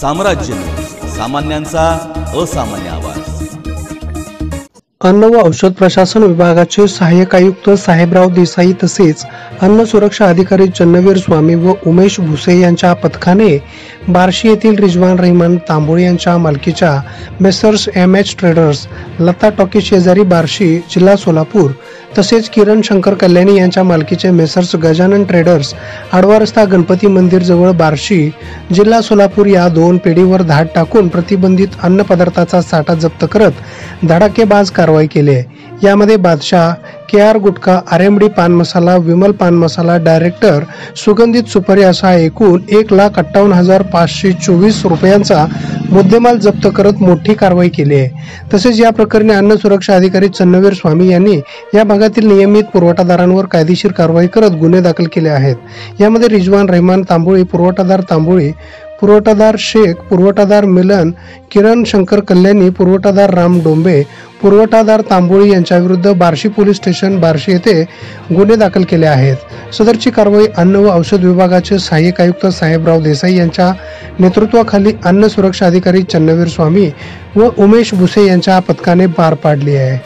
साम्राज्य, सामान्यांचा असामान्य आवाज। अन्न व औषध प्रशासन विभागाचे सहाय्यक आयुक्त साहेबराव देसाई तसेच अन्न सुरक्षा अधिकारी चन्नवीर स्वामी व उमेश भुसे यांच्या पथकाने बार्शी येथील रिजवान रहमान तांबोळी यांच्या मालकीच्या messrs MH traders, Lata talkies शेजारी बार्शी, जिल्हा सोलापूर तसेच किरण शंकर कल्याणी यांच्या मालकीचे मेसर्स गजानन ट्रेडर्स, आडवा रस्ता गणपती मंदिर जवळ बार्शी, जिल्हा सोलापूर या 2 पेढीवर धाड टाकून प्रतिबंधित अन्न पदार्थाचा साठा जप्त करत धडाकेबाज कारवाई केली आहे। यामध्ये बादशाह, केआर गुटखा, आरएमडी पान मसाला, विमल पान मसाला, डायरेक्टर, सुगंधित सुपारी असा एकूण 1,58,524 रुपयांचा मुद्देमाल जप्त करत मोठी कारवाई केली आहे। तसेच या प्रकरणी अन्न सुरक्षा अधिकारी चन्नवीर स्वामी यांनी या भागातील नियमित पुरवठादारांवर कायदेशीर कारवाई करत गुन्हे दाखल केले आहेत। यामध्ये रिजवान रहमान तांबोळी, पुरवठादार तांबोळी, पुरवठादार शेख, पुरवठादार मिलन, किरण शंकर कल्याणी, पुरवठादार राम डोंबे, पुरवठादार तांबोळी यांच्या विरुद्ध बार्शी पोलीस स्टेशन बार्शी येथे गुन्हे दाखल केले आहेत। सदरची कारवाई अन्न व औषध विभागाचे सहाय्यक आयुक्त साहेबराव देसाई यांच्या नेतृत्वाखाली अन्न सुरक्षा अधिकारी चन्नवीर स्वामी व उमेश भुसे यांच्या पथकाने पार पाडली आहे।